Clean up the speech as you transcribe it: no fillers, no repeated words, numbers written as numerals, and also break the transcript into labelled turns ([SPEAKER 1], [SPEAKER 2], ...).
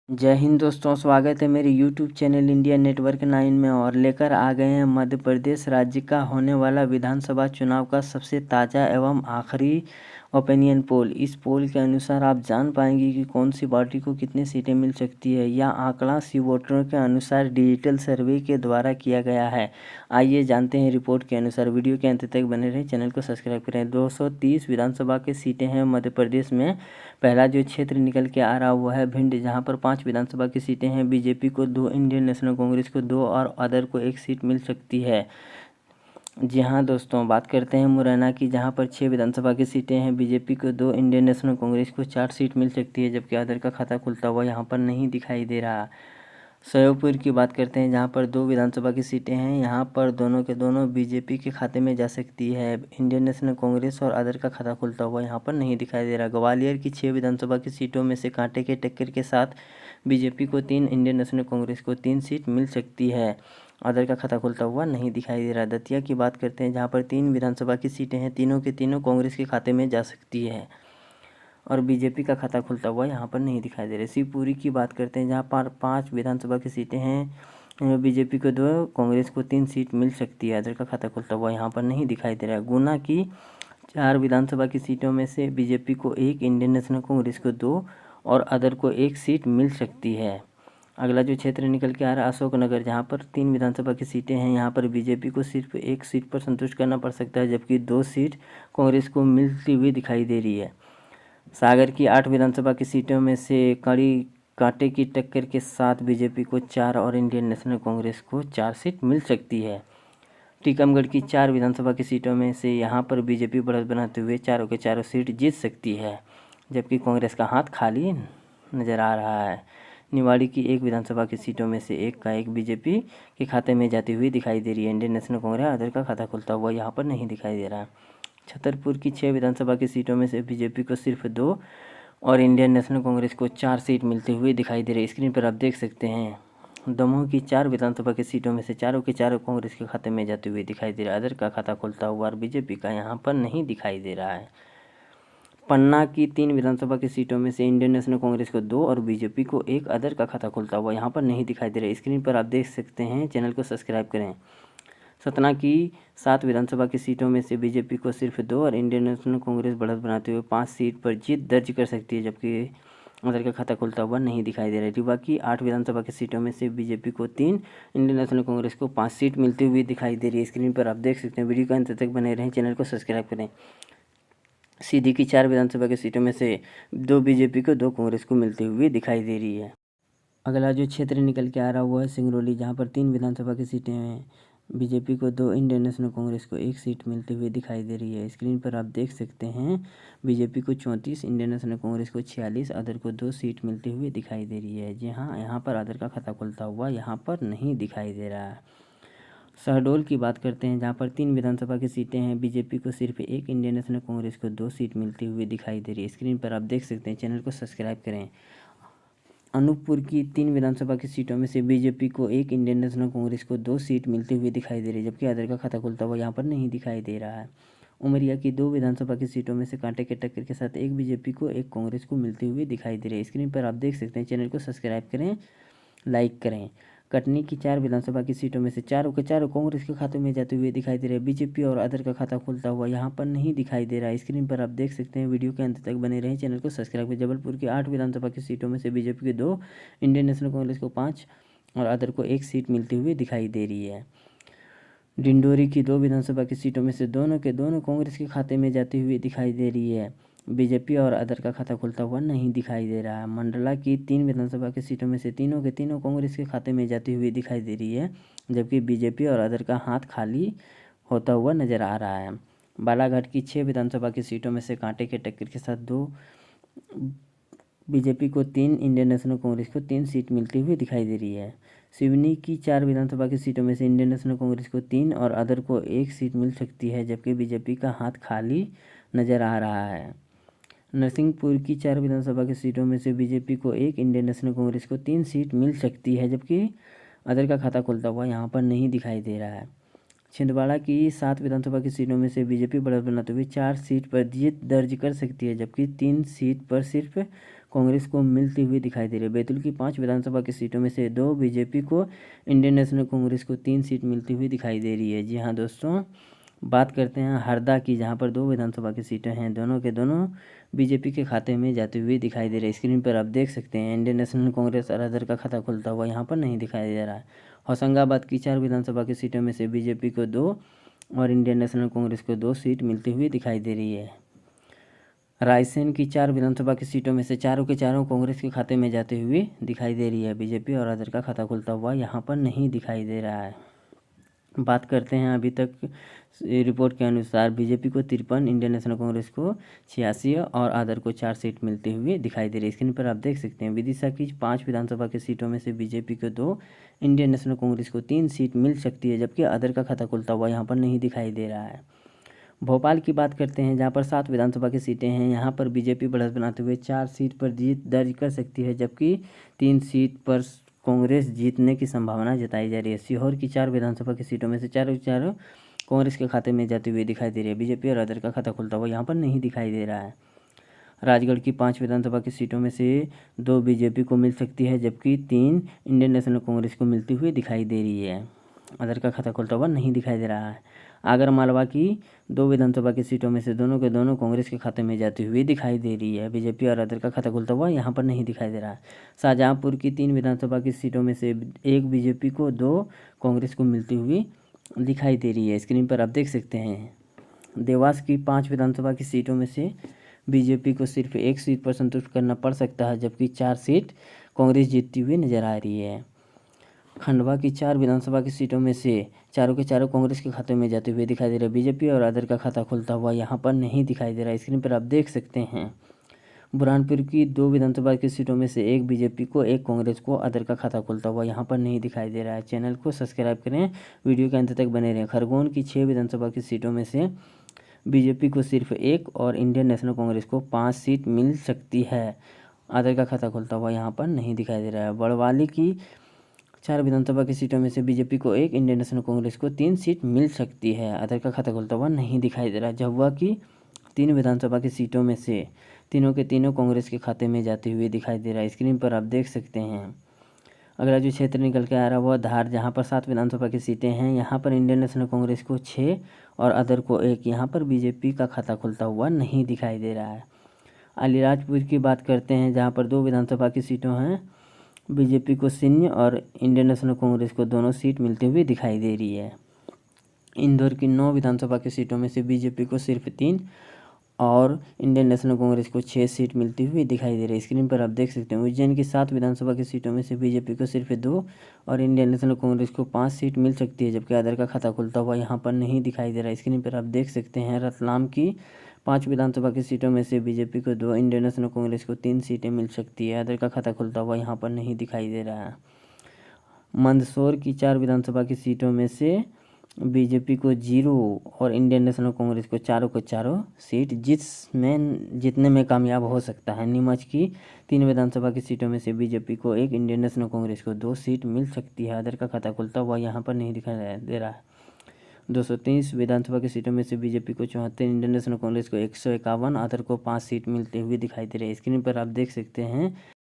[SPEAKER 1] जय हिंद दोस्तों, स्वागत है मेरे यूट्यूब चैनल इंडिया नेटवर्क 9 में। और लेकर आ गए हैं मध्य प्रदेश राज्य का होने वाला विधानसभा चुनाव का सबसे ताज़ा एवं आखिरी ओपिनियन पोल। इस पोल के अनुसार आप जान पाएंगे कि कौन सी पार्टी को कितनी सीटें मिल सकती है। यह आंकड़ा सी वोटरों के अनुसार डिजिटल सर्वे के द्वारा किया गया है। आइए जानते हैं रिपोर्ट के अनुसार। वीडियो के अंत तक बने रहें, चैनल को सब्सक्राइब करें। 230 विधानसभा की सीटें हैं मध्य प्रदेश में। पहला जो क्षेत्र निकल के आ रहा वो है भिंड, जहां पर 5 विधानसभा की सीटें हैं। बीजेपी को 2, इंडियन नेशनल कांग्रेस को 2 और अदर को 1 सीट मिल सकती है। जी हाँ दोस्तों, बात करते हैं मुरैना की, जहां पर 6 विधानसभा की सीटें हैं। बीजेपी को 2, इंडियन नेशनल कांग्रेस को 4 सीट मिल सकती है, जबकि अदर का खाता खुलता हुआ यहाँ पर नहीं दिखाई दे रहा। श्योपुर की बात करते हैं, जहां पर 2 विधानसभा की सीटें हैं। यहां पर दोनों के दोनों बीजेपी के खाते में जा सकती है। इंडियन नेशनल कांग्रेस और अदर का खाता खुलता हुआ यहां पर नहीं दिखाई दे रहा। ग्वालियर की 6 विधानसभा की सीटों में से कांटे के टक्कर के साथ बीजेपी को 3, इंडियन नेशनल कांग्रेस को 3 सीट मिल सकती है। अदर का खाता खुलता हुआ नहीं दिखाई दे रहा। दतिया की बात करते हैं, जहाँ पर 3 विधानसभा की सीटें हैं। तीनों के तीनों कांग्रेस के खाते में जा सकती है और बीजेपी का खाता खुलता हुआ यहाँ पर नहीं दिखाई दे रहा। शिवपुरी की बात करते हैं, जहाँ पर 5 विधानसभा की सीटें हैं। बीजेपी को 2, कांग्रेस को 3 सीट मिल सकती है। अदर का खाता खुलता हुआ यहाँ पर नहीं दिखाई दे रहा है। गुना की 4 विधानसभा की सीटों में से बीजेपी को 1, इंडियन नेशनल कांग्रेस को 2 और अदर को 1 सीट मिल सकती है। अगला जो क्षेत्र निकल के आ रहा है अशोकनगर, जहाँ पर 3 विधानसभा की सीटें हैं। यहाँ पर बीजेपी को सिर्फ 1 सीट पर संतुष्ट करना पड़ सकता है, जबकि 2 सीट कांग्रेस को मिलती हुई दिखाई दे रही है। सागर की 8 विधानसभा की सीटों में से कड़ी कांटे की टक्कर के साथ बीजेपी को 4 और इंडियन नेशनल कांग्रेस को 4 सीट मिल सकती है। टीकमगढ़ की 4 विधानसभा की सीटों में से यहां पर बीजेपी बढ़त बनाते हुए चारों के चारों सीट जीत सकती है, जबकि कांग्रेस का हाथ खाली नजर आ रहा है। निवाड़ी की 1 विधानसभा की सीटों में से 1 का 1 बीजेपी के खाते में जाती हुई दिखाई दे रही है। इंडियन नेशनल कांग्रेस अदर का खाता खुलता हुआ यहाँ पर नहीं दिखाई दे रहा है। छतरपुर की 6 विधानसभा की सीटों में से बीजेपी को सिर्फ 2 और इंडियन नेशनल कांग्रेस को 4 सीट मिलते हुए दिखाई दे रही है। स्क्रीन पर आप देख सकते हैं। दमोह की 4 विधानसभा की सीटों में से चारों के चारों कांग्रेस के खाते में जाते हुए दिखाई दे रहा है। अदर का खाता खुलता हुआ और बीजेपी का यहाँ पर नहीं दिखाई दे रहा है। पन्ना की 3 विधानसभा की सीटों में से इंडियन नेशनल कांग्रेस को 2 और बीजेपी को 1 अदर का खाता खुलता हुआ यहाँ पर नहीं दिखाई दे रहा है। स्क्रीन पर आप देख सकते हैं, चैनल को सब्सक्राइब करें। सतना की 7 विधानसभा की सीटों में से बीजेपी को सिर्फ 2 और इंडियन नेशनल कांग्रेस बढ़त बनाते हुए 5 सीट पर जीत दर्ज कर सकती है, जबकि अदर का खाता खुलता हुआ नहीं दिखाई दे रहा है। रीवा की 8 विधानसभा की सीटों में से बीजेपी को 3, इंडियन नेशनल कांग्रेस को 5 सीट मिलती हुई दिखाई दे रही है। स्क्रीन पर आप देख सकते हैं। वीडियो का अंत तक बने रहें, चैनल को सब्सक्राइब करें। सीधी की 4 विधानसभा की सीटों में से 2 बीजेपी को 2 कांग्रेस को मिलती हुई दिखाई दे रही है। अगला जो क्षेत्र निकल के आ रहा वो है सिंगरौली, जहाँ पर 3 विधानसभा की सीटें हैं। बीजेपी को 2, इंडियन नेशनल कांग्रेस को 1 सीट मिलती हुई दिखाई दे रही है। स्क्रीन पर आप देख सकते हैं, बीजेपी को 34, इंडियन नेशनल कांग्रेस को 46, अदर को 2 सीट मिलती हुई दिखाई दे रही है। जी हाँ, यहाँ पर अदर का खाता खुलता हुआ यहाँ पर नहीं दिखाई दे रहा है। शहडोल की बात करते हैं, जहाँ पर 3 विधानसभा की सीटें हैं। बीजेपी को सिर्फ 1, इंडियन नेशनल कांग्रेस को 2 सीट मिलती हुई दिखाई दे रही है। स्क्रीन पर आप देख सकते हैं, चैनल को सब्सक्राइब करें। अनूपपुर की 3 विधानसभा की सीटों में से बीजेपी को 1, इंडियन नेशनल कांग्रेस को 2 सीट मिलती हुई दिखाई दे रही है, जबकि अदर का खाता खुलता हुआ यहाँ पर नहीं दिखाई दे रहा है। उमरिया की 2 विधानसभा की सीटों में से कांटे के टक्कर के साथ 1 बीजेपी को 1 कांग्रेस को मिलती हुई दिखाई दे रही है। स्क्रीन पर आप देख सकते हैं, चैनल को सब्सक्राइब करें, लाइक करें। कटनी की 4 विधानसभा की सीटों में से चारों के चारों कांग्रेस के खाते में जाते हुए दिखाई दे रहे हैं। बीजेपी और अदर का खाता खुलता हुआ यहाँ पर नहीं दिखाई दे रहा है। स्क्रीन पर आप देख सकते हैं। वीडियो के अंत तक बने रहें, चैनल को सब्सक्राइब करें। जबलपुर की 8 विधानसभा की सीटों में से बीजेपी के 2, इंडियन नेशनल कांग्रेस को 5 और अदर को 1 सीट मिलती हुई दिखाई दे रही है। डिंडोरी की 2 विधानसभा की सीटों में से दोनों के दोनों कांग्रेस के खाते में जाती हुई दिखाई दे रही है। बीजेपी और अदर का खाता खुलता हुआ नहीं दिखाई दे रहा है। मंडला की 3 विधानसभा की सीटों में से तीनों के तीनों कांग्रेस के खाते में जाती हुई दिखाई दे रही है, जबकि बीजेपी और अदर का हाथ खाली होता हुआ नजर आ रहा है। बालाघाट की 6 विधानसभा की सीटों में से कांटे के टक्कर के साथ 2 बीजेपी को 3, इंडियन नेशनल कांग्रेस को 3 सीट मिलती हुई दिखाई दे रही है। सिवनी की 4 विधानसभा की सीटों में से इंडियन नेशनल कांग्रेस को 3 और अदर को 1 सीट मिल सकती है, जबकि बीजेपी का हाथ खाली नजर आ रहा है। नरसिंहपुर की 4 विधानसभा की सीटों में से बीजेपी को 1, इंडियन नेशनल कांग्रेस को 3 सीट मिल सकती है, जबकि अदर का खाता खुलता हुआ यहाँ पर नहीं दिखाई दे रहा है। छिंदवाड़ा की 7 विधानसभा की सीटों में से बीजेपी बढ़त बनाते हुए 4 सीट पर जीत दर्ज कर सकती है, जबकि 3 सीट पर सिर्फ कांग्रेस को मिलती हुई दिखाई दे रही है। बैतूल की 5 विधानसभा की सीटों में से 2 बीजेपी को, इंडियन नेशनल कांग्रेस को 3 सीट मिलती हुई दिखाई दे रही है। जी हाँ दोस्तों, बात करते हैं हरदा की, जहां पर 2 विधानसभा की सीटें हैं, दोनों के दोनों बीजेपी के खाते में जाती हुई दिखाई दे रही है। स्क्रीन पर आप देख सकते हैं इंडियन नेशनल कांग्रेस और अदर का खाता खुलता हुआ यहाँ पर नहीं दिखाई दे रहा है। होशंगाबाद की 4 विधानसभा की सीटों में से बीजेपी को 2 और इंडियन नेशनल कांग्रेस को 2 सीट मिलती हुई दिखाई दे रही है। रायसेन की 4 विधानसभा की सीटों में से चारों के चारों कांग्रेस के खाते में जाते हुए दिखाई दे रही है। बीजेपी और अदर का खाता खुलता हुआ यहाँ पर नहीं दिखाई दे रहा है। बात करते हैं अभी तक रिपोर्ट के अनुसार बीजेपी को 53, इंडियन नेशनल कांग्रेस को 86 और अदर को 4 सीट मिलती हुई दिखाई दे रही है। स्क्रीन पर आप देख सकते हैं विदिशा की 5 विधानसभा की सीटों में से बीजेपी को 2, इंडियन नेशनल कांग्रेस को 3 सीट मिल सकती है, जबकि अदर का खाता खुलता हुआ यहाँ पर नहीं दिखाई दे रहा है। भोपाल की बात करते हैं, जहाँ पर 7 विधानसभा की सीटें हैं। यहाँ पर बीजेपी बढ़त बनाते हुए 4 सीट पर जीत दर्ज कर सकती है, जबकि 3 सीट पर कांग्रेस जीतने की संभावना जताई जा रही है। सीहोर की 4 विधानसभा की सीटों में से चारों कांग्रेस के खाते में जाती हुई दिखाई दे रही है। बीजेपी और अदर का खाता खुलता हुआ यहाँ पर नहीं दिखाई दे रहा है। राजगढ़ की 5 विधानसभा की सीटों में से 2 बीजेपी को मिल सकती है, जबकि 3 इंडियन नेशनल कांग्रेस को मिलती हुई दिखाई दे रही है। अदर का खाता खुलता हुआ नहीं दिखाई दे रहा है। आगर मालवा की 2 विधानसभा की सीटों में से दोनों के दोनों कांग्रेस के खाते में जाती हुई दिखाई दे रही है। बीजेपी और अदर का खाता खुलता हुआ यहाँ पर नहीं दिखाई दे रहा है। शाहजहाँपुर की 3 विधानसभा की सीटों में से 1 बीजेपी को, 2 कांग्रेस को मिलती हुई दिखाई दे रही है। स्क्रीन पर आप देख सकते हैं देवास की 5 विधानसभा की सीटों में से बीजेपी को सिर्फ 1 सीट पर संतुष्ट करना पड़ सकता है, जबकि 4 सीट कांग्रेस जीतती हुई नजर आ रही है। खंडवा की 4 विधानसभा की सीटों में से चारों के चारों कांग्रेस के खाते में जाते हुए दिखाई दे रहे हैं। बीजेपी और अदर का खाता खुलता हुआ यहाँ पर नहीं दिखाई दे रहा है। स्क्रीन पर आप देख सकते हैं बुरहानपुर की 2 विधानसभा की सीटों में से 1 बीजेपी को, 1 कांग्रेस को, अदर का खाता खुलता हुआ यहाँ पर नहीं दिखाई दे रहा है। चैनल को सब्सक्राइब करें, वीडियो के अंत तक बने रहें। खरगोन की 6 विधानसभा की सीटों में से बीजेपी को सिर्फ 1 और इंडियन नेशनल कांग्रेस को 5 सीट मिल सकती है। अदर का खाता खुलता हुआ यहाँ पर नहीं दिखाई दे रहा है। बड़वाली की 4 विधानसभा की सीटों में से बीजेपी को 1, इंडियन नेशनल कांग्रेस को 3 सीट मिल सकती है। अदर का खाता खुलता हुआ नहीं दिखाई दे रहा है। झाबुआ की 3 विधानसभा की सीटों में से तीनों के तीनों कांग्रेस के खाते में जाते हुए दिखाई दे रहा है। स्क्रीन पर आप देख सकते हैं। अगला जो क्षेत्र निकल के आ रहा है वह धार, जहाँ पर 7 विधानसभा की सीटें हैं। यहाँ पर इंडियन नेशनल कांग्रेस को 6 और अदर को 1। यहाँ पर बीजेपी का खाता खुलता हुआ नहीं दिखाई दे रहा है। अलीराजपुर की बात करते हैं, जहाँ पर 2 विधानसभा की सीटों हैं। बीजेपी को 0 और इंडियन नेशनल कांग्रेस को दोनों सीट मिलती हुई दिखाई दे रही है। इंदौर की 9 विधानसभा की सीटों में से बीजेपी को सिर्फ 3 और इंडियन नेशनल कांग्रेस को 6 सीट मिलती हुई दिखाई दे रही है। स्क्रीन पर आप देख सकते हैं उज्जैन की 7 विधानसभा की सीटों में से बीजेपी को सिर्फ 2 और इंडियन नेशनल कांग्रेस को 5 सीट मिल सकती है, जबकि अदर का खाता खुलता हुआ यहाँ पर नहीं दिखाई दे रहा है। स्क्रीन पर आप देख सकते हैं रतलाम की 5 विधानसभा की सीटों में से बीजेपी को 2, इंडियन नेशनल कांग्रेस को 3 सीटें मिल सकती है। अदर का खाता खुलता हुआ यहाँ पर नहीं दिखाई दे रहा है। मंदसौर की 4 विधानसभा की सीटों में से बीजेपी को 0 और इंडियन नेशनल कांग्रेस को चारों सीट जीतने में कामयाब हो सकता है। नीमच की 3 विधानसभा की सीटों में से बीजेपी को 1, इंडियन नेशनल कांग्रेस को 2 सीट मिल सकती है। अदर का खाता खुलता हुआ यहाँ पर नहीं दिखाई दे रहा है। 230 विधानसभा की सीटों में से बीजेपी को 74, इंडियन नेशनल कांग्रेस को 151, अदर को 5 सीट मिलते हुए दिखाई दे रही है। स्क्रीन पर आप देख सकते हैं